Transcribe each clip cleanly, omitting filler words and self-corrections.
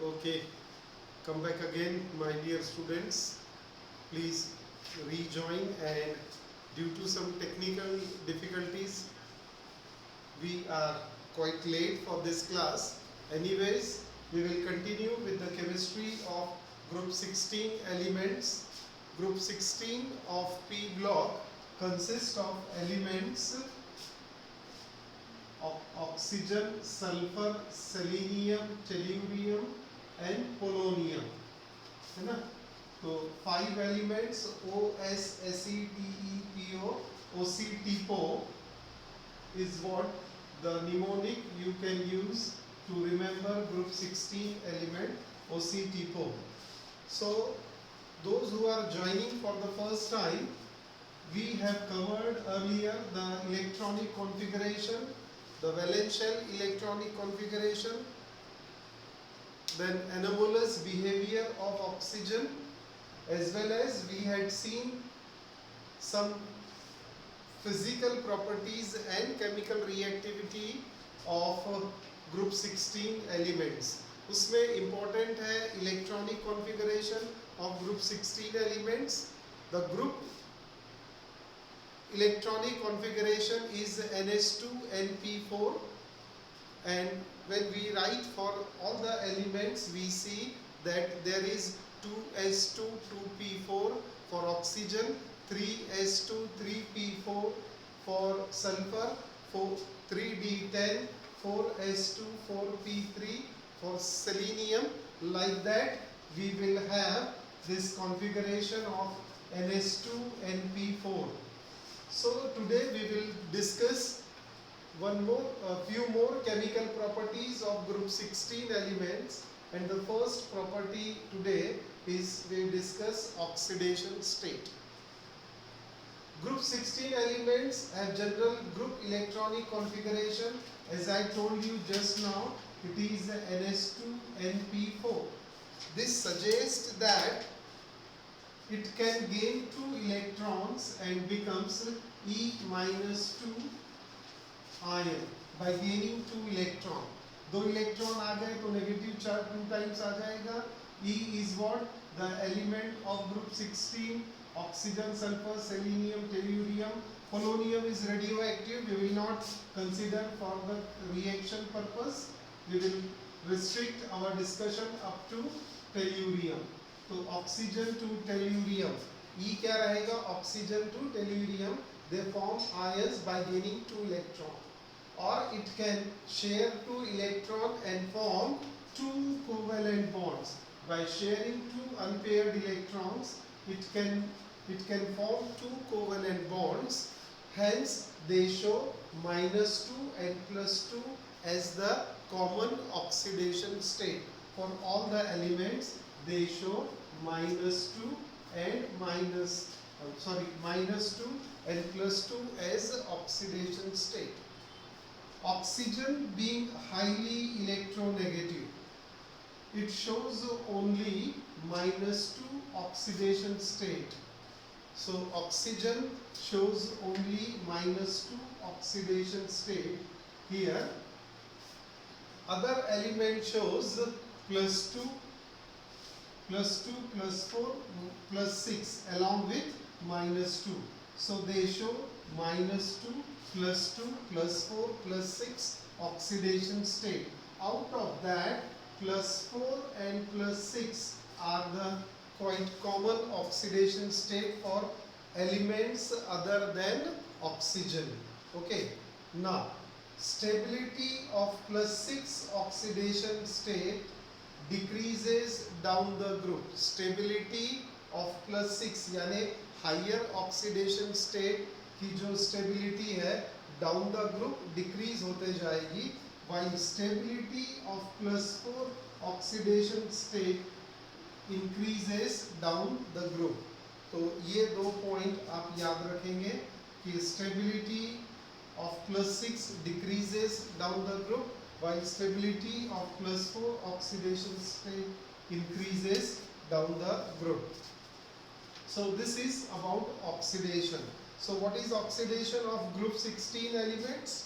Okay, come back again, my dear students. Please rejoin, and due to some technical difficulties, we are quite late for this class. Anyways, we will continue with the chemistry of group 16 elements. Group 16 of P block consists of elements oxygen, sulfur, selenium, tellurium and polonium, है ना? तो 5 elements O S S E T E P O O C T P O is what the mnemonic you can use to remember group 16 element O C T P O. So those who are joining for the first time, we have covered earlier the electronic configuration, the valence shell electronic configuration, then anomalous behavior of oxygen, as well as we had seen some physical properties and chemical reactivity of group 16 elements. उसमें important है electronic configuration of group 16 elements. The group electronic configuration is NH2 NP4, and when we write for all the elements we see that there is 2s2 2p4 for oxygen, 3s2 3p4 for sulfur, 3d10 4s2 4p3 for selenium. Like that we will have this configuration of NH2 and P4. So today we will discuss a few more chemical properties of group 16 elements, and the first property today is we discuss oxidation state. Group 16 elements have general group electronic configuration. As I told you just now, it is NH2 NP4. This suggests that it can gain 2 electrons and becomes E minus 2 ion by gaining 2 electron. 2 electron आ गए तो negative charge 2 times आ जाएगा. E is what? The element of group 16, oxygen, sulfur, selenium, tellurium. Polonium is radioactive. We will not consider for the reaction purpose. We will restrict our discussion up to tellurium. तो oxygen to tellurium, E क्या रहेगा? Oxygen to tellurium, they form ions by gaining 2 electron, or it can share 2 electron and form 2 covalent bonds. By sharing 2 unpaired electrons, it can form 2 covalent bonds. Hence they show -2 and +2 as the common oxidation state. For all the elements they show -2 and -2 and +2 as oxidation state. Oxygen being highly electronegative, it shows only -2 oxidation state. So oxygen shows only -2 oxidation state here. Other element shows +2 +2 +4 +6 along with -2. So they show -2 +2 +4 +6 oxidation state. Out of that, +4 and +6 are the quite common oxidation state for elements other than oxygen. Okay. Now, stability of +6 oxidation state decreases down the group. Stability of +6 यानी higher oxidation state की जो stability है down the group decrease होते जाएगी, while stability of +4 oxidation state increases down the group. तो ये 2 point आप याद रखेंगे कि stability of +6 decreases down the group, while stability of +4 oxidation state increases down the group. So this is about oxidation. So what is oxidation of group 16 elements?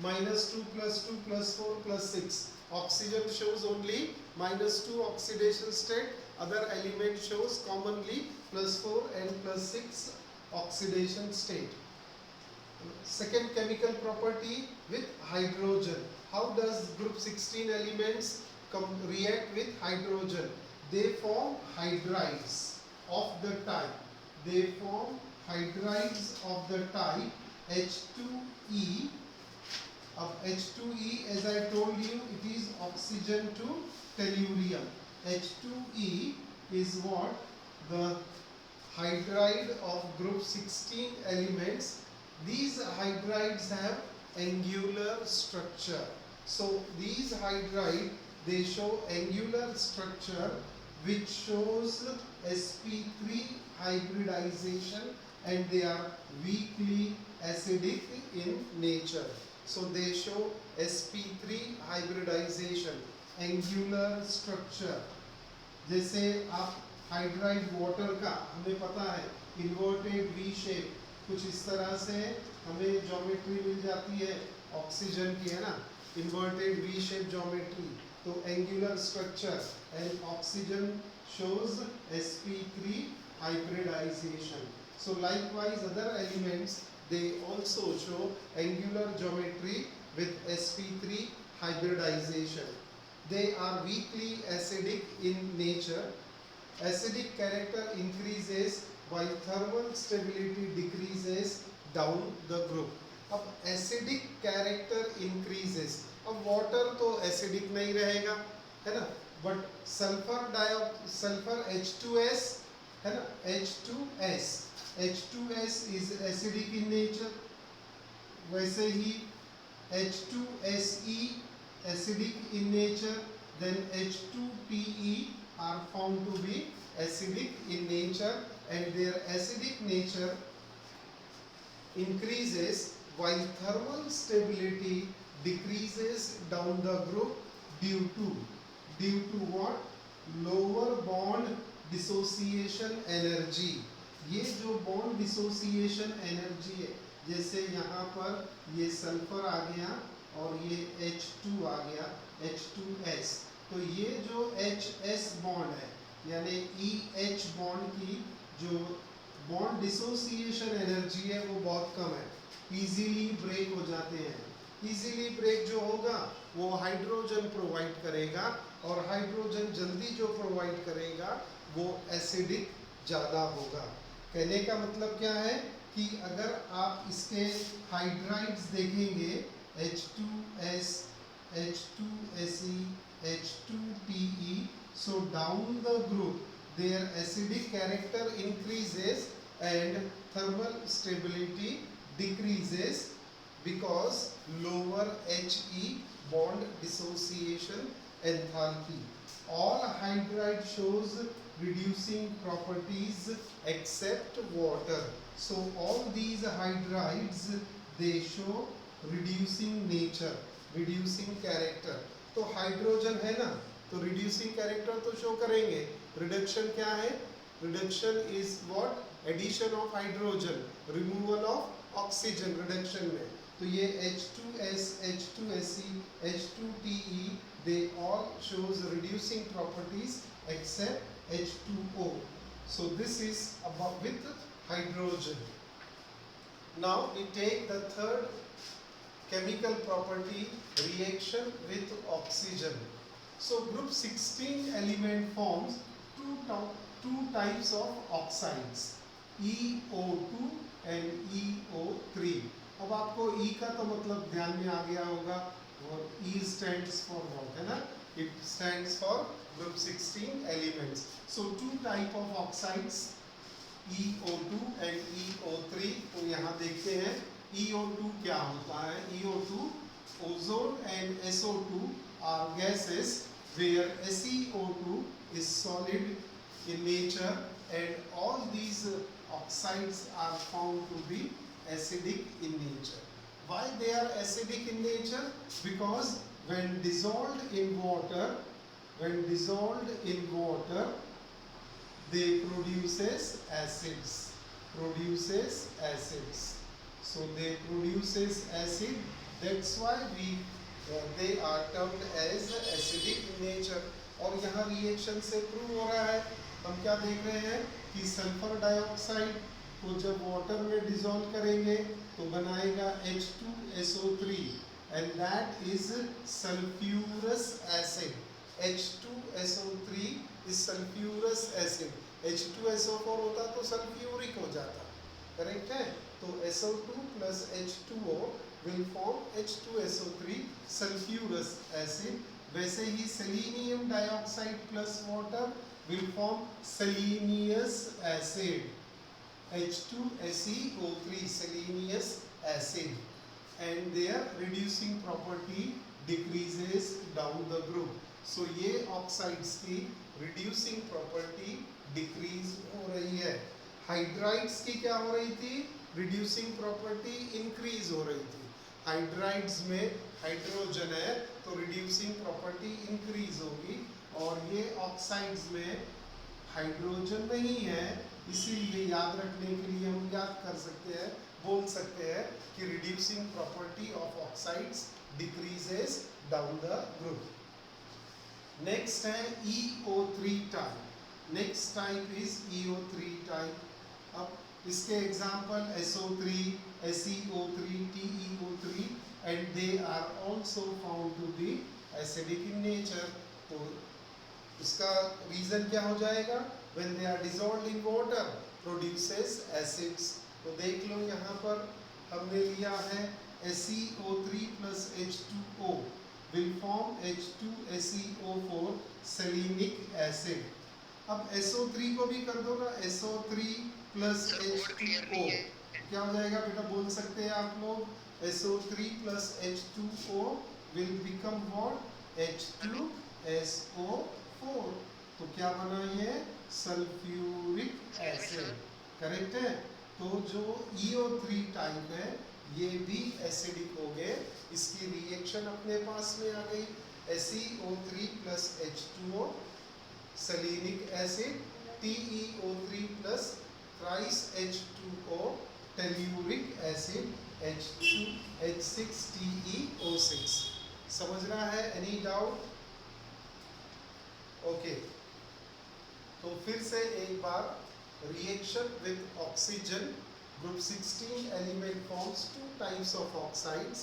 -2 +2 +4 +6. Oxygen shows only -2 oxidation state. Other element shows commonly +4 and +6 oxidation state. Second chemical property with hydrogen. How does group 16 elements react with hydrogen? They form hydrides of the type. They form hydrides of the type H2E. Of H2E, as I told you, it is oxygen to tellurium. H2E is what? The hydride of group 16 elements. These hydrides have angular structure. So these hydride, they show angular structure which shows sp3 hybridization, and they are weakly acidic in nature. So they show sp3 hybridization, angular structure. जैसे आप hydride water का हमें पता है inverted V shape, कुछ इस तरह से हमें ज्योमेट्री मिल जाती है ऑक्सीजन की, है ना, इन्वर्टेड वी शेप ज्योमेट्री. तो angular structure and oxygen shows sp3 hybridization. So likewise other elements, they also show angular geometry with sp3 hybridization. They are weakly acidic in nature. Acidic character increases while thermal stability decreases down the group. अब acidic character increases. अब water तो acidic नहीं रहेगा, है ना, but sulfur H2S, है ना, H2S is acidic in nature. वैसे ही H2SE acidic in nature, then H2PE are found to be acidic in nature, and their acidic nature increases while thermal stability decreases down the group due to what? Lower bond dissociation energy. ये जो bond dissociation energy है, जैसे यहाँ पर ये sulphur आ गया और ये H2 आ गया, H2S, तो ये जो HS बॉन्ड है यानी EH बॉन्ड की जो बॉन्ड डिसोसिएशन एनर्जी है वो बहुत कम है, इजीली ब्रेक हो जाते हैं. इजीली ब्रेक जो होगा वो हाइड्रोजन प्रोवाइड करेगा, और हाइड्रोजन जल्दी जो प्रोवाइड करेगा वो एसिडिक ज़्यादा होगा. कहने का मतलब क्या है कि अगर आप इसके हाइड्राइड्स देखेंगे H2S, H2Se, H2Pe, so down the group their acidic character increases and thermal stability decreases because lower He bond dissociation enthalpy. All hydride shows reducing properties except water. So all these hydrides, they show reducing nature, reducing character. तो hydrogen है ना, तो reducing character तो show करेंगे. Reduction क्या है? Reduction is what? Addition of hydrogen, removal of oxygen reduction में. तो ये H2S, H2Se, H2Pe, they all shows reducing properties except H2O. So this is about with hydrogen. Now we take the third chemical property, reaction with oxygen. So group 16 element forms two types of oxides, EO2 and EO3. अब आपको E का तो मतलब ध्यान में आ गया होगा, और E stands for what, है ना? It stands for group 16 elements. So two type of oxides, EO2 and EO3. तो यहाँ देखते हैं EO2 क्या होता है. EO2, ozone and SO2 are gases where SeO2 is solid in nature, and all these oxides are found to be acidic in nature. Why they are acidic in nature? Because when dissolved in water, they produces acids. So they produces acid. That's why we they are termed as acidic in nature. और यहाँ reaction से prove हो रहा है, हम क्या देख रहे हैं कि सल्फर डाइऑक्साइड को जब वाटर में डिसॉल्व करेंगे तो बनाएगा H2SO3 and that is sulphurous acid. H2SO3 is sulphurous acid. H2SO4 होता तो सल्फ्यूरिक हो जाता, करेक्ट है। तो SO2 plus H2O will form H2SO3 sulphurous acid. वैसे ही selenium dioxide plus water will form selenious acid H2SeO3 selenious acid, and their reducing property decreases down the group. So ये oxides की reducing property decrease हो रही है। Hydrides की क्या हो रही थी, रिड्यूसिंग प्रॉपर्टी इंक्रीज हो रही थी। हाइड्राइड्स में हाइड्रोजन है तो रिड्यूसिंग प्रॉपर्टी इंक्रीज होगी, और ये ऑक्साइड्स में हाइड्रोजन नहीं है, इसीलिए याद रखने के लिए हम याद कर सकते हैं, बोल सकते हैं कि reducing property of oxides decreases down the group. Next है EO3 type. Next type is EO3 type. अब इसके example SO3, SeO3, TeO3 and they are also found to be acidic in nature. तो इसका रीजन क्या हो जाएगा, when they are dissolved in water produces acids। तो देख लो यहाँ पर हमने लिया है SeO3 plus H2O will form H2SeO4 selenic acid। अब SO3 को भी कर दो ना, SO3 plus H2O क्या हो जाएगा बेटा, बोल सकते हैं आप लोग, SO3 plus H2O will become what, H2SO4। तो क्या बना ये, सल्फ्यूरिक एसिड, करेक्ट है। तो जो EO3 टाइप है ये भी एसिडिक हो गए, इसकी रिएक्शन अपने पास में आ गई, SeO3 plus H2O selenic acid, TeO3 plus thrice H2O telluric acid, H6TeO6। समझ रहा है, एनी डाउट? ओके, तो फिर से एक बार, reaction with oxygen, group 16 element forms two types of oxides,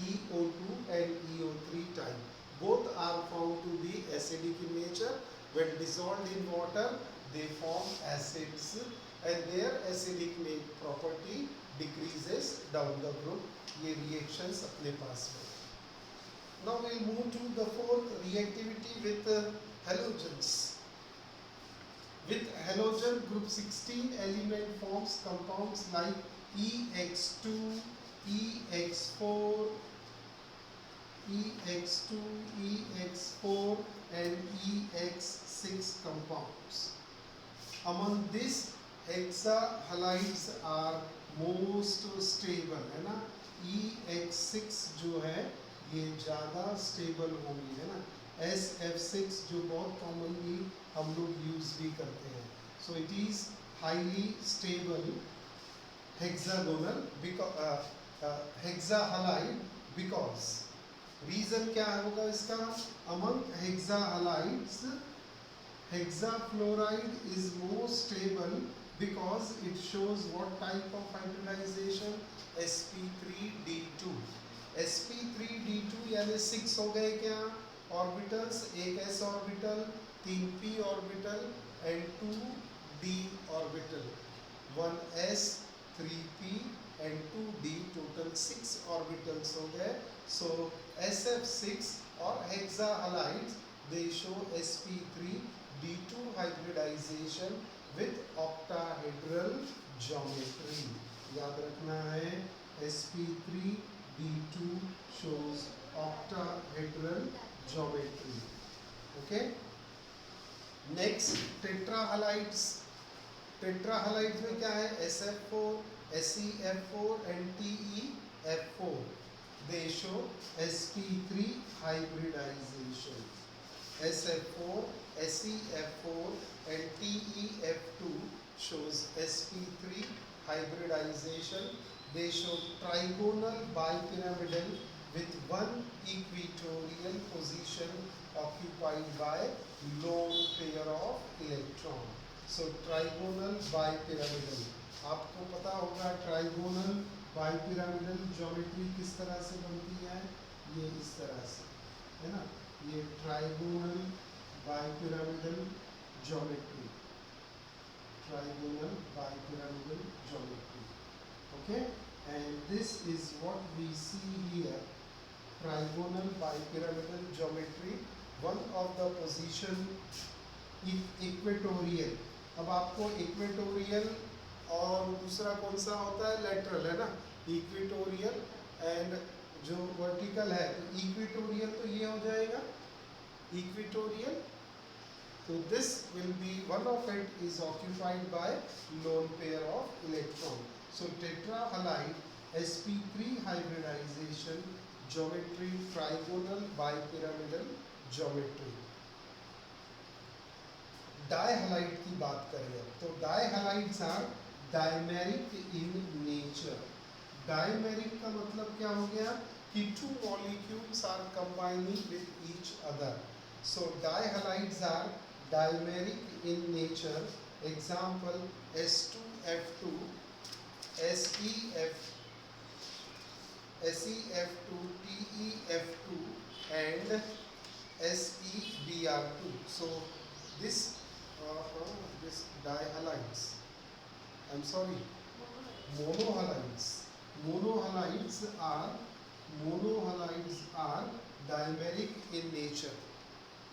EO2 and EO3 type. Both are found to be acidic in nature. When dissolved in water, they form acids, and their acidic property decreases down the group. ये reactions अपने पास में। Now we'll move to the fourth, reactivity with halogens. With halogen, group 16 element forms compounds like EX2, EX4, EX2, EX4 and EX6 compounds. Among this, hexa halides are most stable, है ना। EX6 जो है ये ज़्यादा stable होंगी, है ना। SF6 जो बहुत कॉमनली हम लोग यूज भी करते हैं। So it is highly stable hexagonal hexahalide, because reason क्या होगा इसका, among hexahalides hexafluoride is more stable because it shows what type of hybridization, sp3d2। sp3d2 यानी 6 हो गए क्या ऑर्बिटल्स, एक s orbital, 3 p orbital and 2 d orbital, 1s 3p and 2d, total 6 orbitals हो गए। सो sf6 और hexahalides they show sp3d2 hybridization with octahedral geometry। याद रखना है, sp3d2 shows octahedral geometry। okay, next tetrahalides। tetrahalides में क्या है, sf4, sef4 and tef4 they show sp3 hybridization। sf4, sef4 and tef2 shows sp3 hybridization। they show trigonal bipyramidal with one equatorial position occupied by lone pair of electron. So trigonal bipyramidal, आपको पता होगा trigonal bipyramidal geometry किस तरह से बनती है, ये इस तरह से है ना, ये trigonal bipyramidal geometry, trigonal bipyramidal geometry. Okay, and this is what we see here, trigonal bipyramidal geometry, one of the position equatorial. अब आपको इक्वेटोरियल और दूसरा कौन सा होता है, लेटरल है ना, इक्वेटोरियल एंड जो वर्टिकल है, तो इक्वेटोरियल तो ये हो जाएगा equatorial. So this will be, one of it is occupied by lone pair of electron. So tetrahalide sp3 hybridization geometry, trigonal bipyramidal geometry. Dihalide की बात करें तो dihalides are dimeric in nature. Dimeric का मतलब क्या हो गया कि two molecules are combining with each other. So dihalides are dimeric in nature. Example S2F2, SeF2, TeF2 and SeBr2. So this dihalides, I'm sorry, monohalides. Monohalides are dimeric in nature,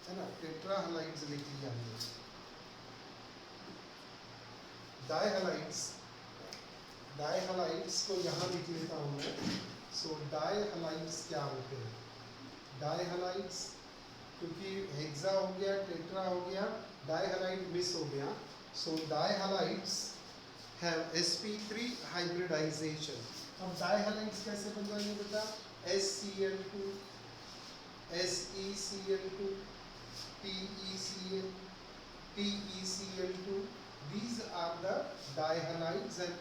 है ना. टेट्राहलाइड्स लिख लिया हमने. डायहालाइड्स को यहाँ लिख लेता हूँ मैं. सो डायहालाइड्स क्या होते हैं, डायहालाइड्स क्योंकि हेक्सा हो गया, टेट्रा हो गया, डायहालाइड मिस हो गया. सो डायहालाइड्स हैव sp3 हाइब्रिडाइजेशन. अब डायहालाइड्स कैसे बन जाएंगे बेटा, SCl2, SeCl2, TeCl2. These are the dihalides and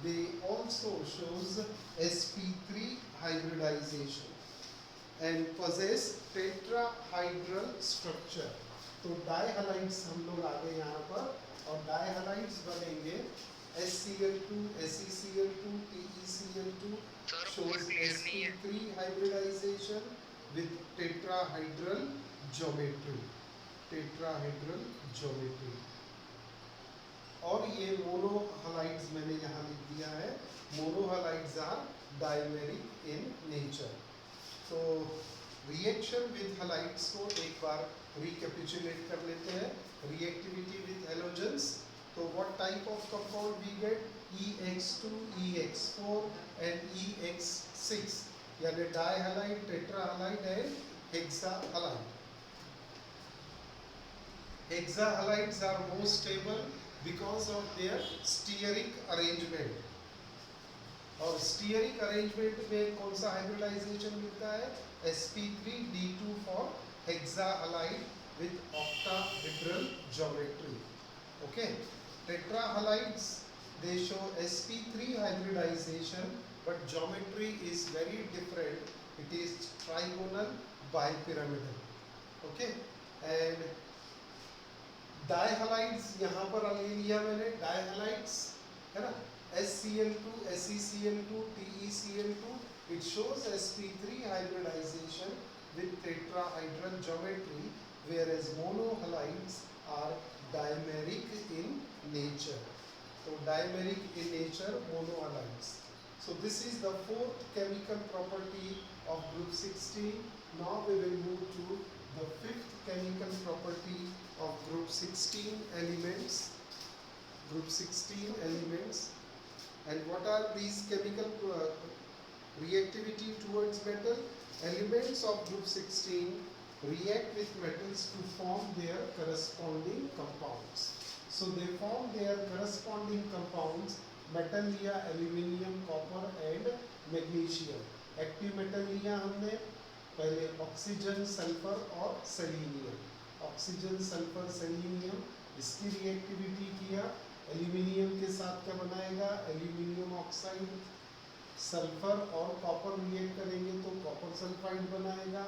they also shows sp3 hybridization and possess tetrahedral structure. तो डायहालाइड्स हम लोग आ गए यहाँ पर, और डायहालाइड्स बनेंगे SCl2, SeCl2, TeCl2 shows sp3 hybridization with tetrahedral geometry. Tetrahedral geometry. और ये मोनोहलाइड्स मैंने यहाँ लिख दिया है. Monohalides are dimeric in nature. तो रिएक्शन विद हलाइड्स को एक बार रिकैपिचुलेट कर लेते हैं. Reactivity with halogens. तो what type of compound we get, EX2, EX4 and EX6, यानी dihalide, tetrahalide and hexahalide. Hexahalides are more stable because of their steric arrangement. और स्टीयरिक अरेंजमेंट में कौन सा हाइब्रिडाइजेशन मिलता है, sp3d2 for hexahalide with octahedral geometry. Okay, tetrahalides, they show sp3 hybridization but geometry is very different. It is trigonal bipyramidal. Okay, and डायहालाइड्स यहाँ पर ले लिया मैंने. डायहालाइड्स है ना, SCl2, SeCl2, TeCl2. It shows sp3 hybridization with tetrahedral geometry, whereas monohalides are dimeric in nature. So dimeric in nature, monohalides. So this is the fourth chemical property of group 16. Now we will move to the fifth chemical property of group 16 elements. Group 16 elements. And what are these chemical reactivity towards metal? Elements of group 16 react with metals to form their corresponding compounds. So they form their corresponding compounds, metal लिया aluminium, copper and magnesium. Active metal लिया हमने पहले oxygen, sulphur और selenium. Oxygen, sulphur, selenium, इसकी reactivity किया. Aluminium के साथ क्या बनाएगा, एल्यूमिनियम ऑक्साइड. सल्फर और कॉपर रिएक्ट करेंगे तो कॉपर सल्फाइड बनाएगा,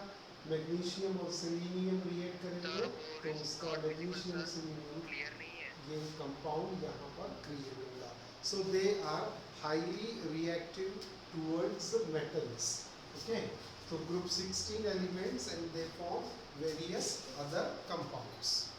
मैग्नीशियम और सेलेनियम रिएक्ट करेंगे तो उसका मैग्नीशियम सेलेनियम ये कंपाउंड यहाँ पर क्रिएट होगा. So they are highly reactive towards metals. Okay, so group 16 elements and they form various other compounds.